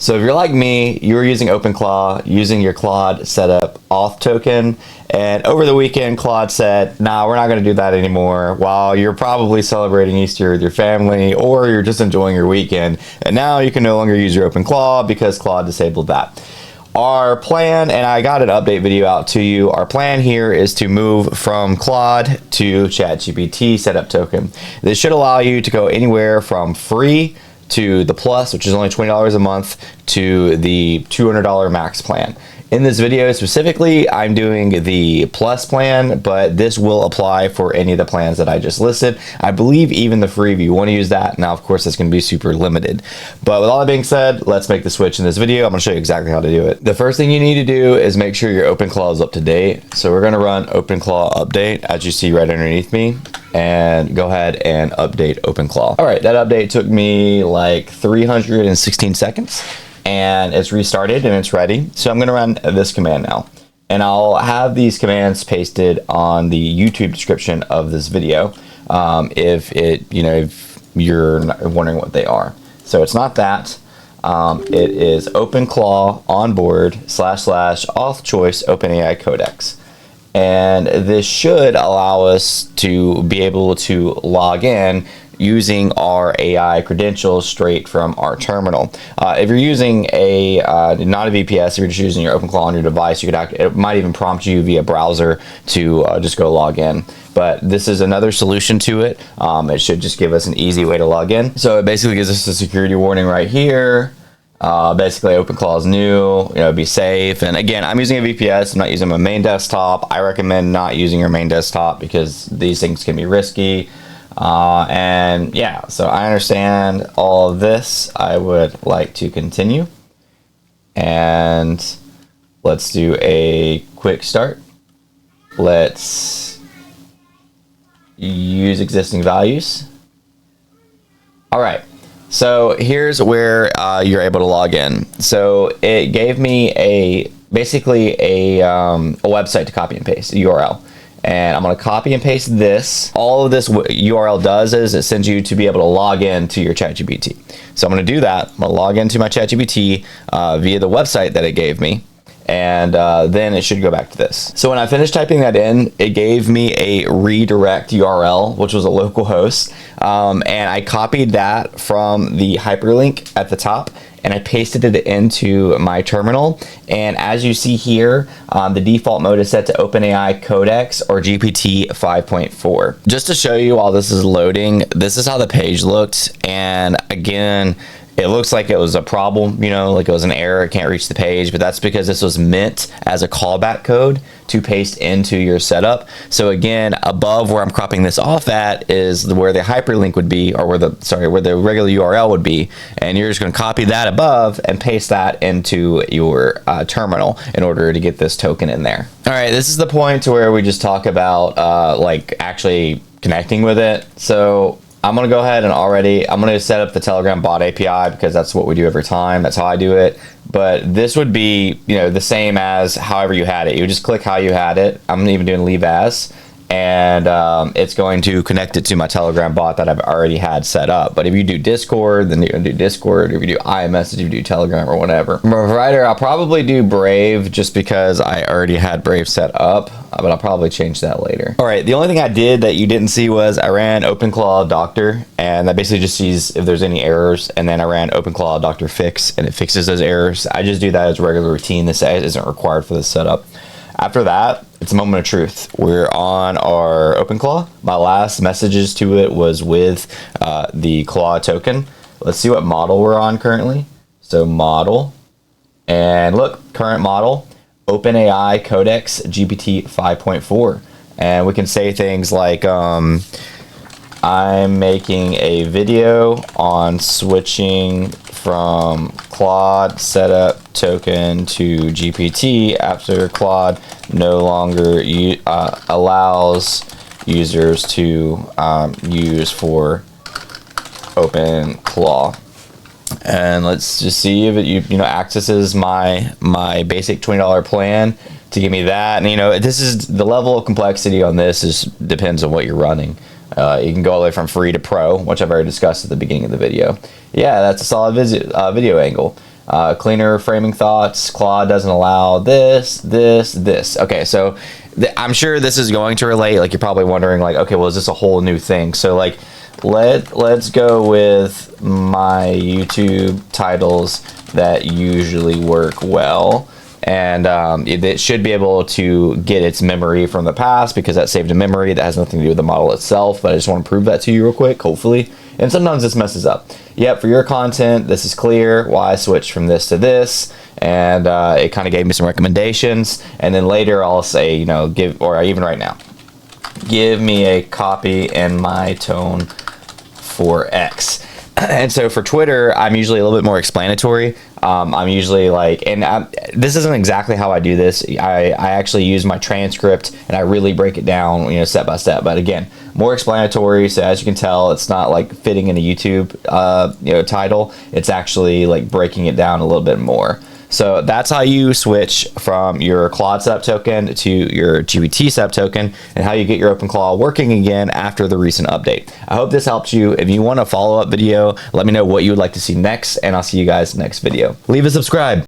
So if you're like me, you were using OpenClaw, using your Claude setup auth token, and over the weekend Claude said, nah, we're not going to do that anymore, while you're probably celebrating Easter with your family, or you're just enjoying your weekend, and now you can no longer use your OpenClaw because Claude disabled that. Our plan, and I got an update video out to you, our plan here is to move from Claude to ChatGPT setup token. This should allow you to go anywhere from free to the plus, which is only $20 a month, to the $200 max plan. In this video specifically, I'm doing the plus plan, but this will apply for any of the plans that I just listed. I believe even the free, if you want to use that. Now, of course, it's going to be super limited. But with all that being said, let's make the switch in this video. I'm going to show you exactly how to do it. The first thing you need to do is make sure your OpenClaw is up to date. So we're going to run OpenClaw update, as you see right underneath me, and go ahead and update OpenClaw. All right, that update took me like 316 seconds. And it's restarted and it's ready. So I'm going to run this command now, and I'll have these commands pasted on the YouTube description of this video if you're wondering what they are. So it's not that. It is OpenClaw onboard / auth-choice openai-codex. And this should allow us to be able to log in using our AI credentials straight from our terminal. If you're using not a VPS, if you're just using your OpenClaw on your device, it might even prompt you via browser to just go log in. But this is another solution to it. It should just give us an easy way to log in. So it basically gives us a security warning right here. Basically, OpenClaw is new, be safe. And again, I'm using a VPS, I'm not using my main desktop. I recommend not using your main desktop because these things can be risky. And yeah, so I understand all of this. I would like to continue, and let's do a quick start. Let's use existing values. All right. So here's where you're able to log in. So it gave me basically a website to copy and paste, a URL. And I'm going to copy and paste this. All of this URL does is it sends you to be able to log in to your ChatGPT. So I'm going to do that. I'm going to log into my ChatGPT via the website that it gave me. And then it should go back to this. So when I finished typing that in, it gave me a redirect URL, which was a local host. And I copied that from the hyperlink at the top, and I pasted it into my terminal. And as you see here, the default mode is set to OpenAI-codex or GPT 5.4. Just to show you while this is loading, this is how the page looked. And again, it looks like it was a problem, like it was an error, it can't reach the page, but that's because this was meant as a callback code to paste into your setup. So again, above where I'm cropping this off at is where the hyperlink would be, or where the regular URL would be, and you're just going to copy that above and paste that into your terminal in order to get this token in there. All right, this is the point to where we just talk about like actually connecting with it. So I'm going to go ahead and I'm going to set up the Telegram bot API because that's what we do every time. That's how I do it. But this would be, the same as however you had it. You would just click how you had it. I'm even doing leave as, and it's going to connect it to my Telegram bot that I've already had set up. But if you do Discord, then you're going to do Discord. If you do iMessage, if you do Telegram or whatever. Provider, I'll probably do Brave just because I already had Brave set up, but I'll probably change that later. All right, the only thing I did that you didn't see was I ran OpenClaw Doctor, and that basically just sees if there's any errors, and then I ran OpenClaw Doctor Fix, and it fixes those errors. I just do that as a regular routine. This isn't required for this setup. After that, it's a moment of truth. We're on our OpenClaw. My last messages to it was with the Claude token. Let's see what model we're on currently. So model, and look, current model, OpenAI-codex GPT 5.4. And we can say things like, I'm making a video on switching from Claude setup token to GPT after Claude no longer allows users to use for OpenClaw. And let's just see if it accesses my basic $20 plan to give me that. And this is the level of complexity on this depends on what you're running. You can go all the way from free to pro, which I've already discussed at the beginning of the video. Yeah, that's a solid video angle. Cleaner framing thoughts. Claude doesn't allow this. Okay, so I'm sure this is going to relate. Like, you're probably wondering, like, okay, well, is this a whole new thing? So, like, let's go with my YouTube titles that usually work well. And it should be able to get its memory from the past, because that's saved in memory. That has nothing to do with the model itself, but I just want to prove that to you real quick, hopefully. And sometimes this messes up. Yep, for your content, this is clear. Why I switched from this to this, and it kind of gave me some recommendations. And then later I'll say, you know, or even right now, give me a copy and my tone for X. And so for Twitter, I'm usually a little bit more explanatory. I'm usually like, and this isn't exactly how I do this. I actually use my transcript and I really break it down, you know, step by step. But again, more explanatory. So as you can tell, it's not like fitting in a YouTube, you know, title. It's actually like breaking it down a little bit more. So that's how you switch from your Claude setup token to your GPT setup token, and how you get your OpenClaw working again after the recent update. I hope this helps you. If you want a follow-up video, let me know what you would like to see next, and I'll see you guys next video. Leave a subscribe.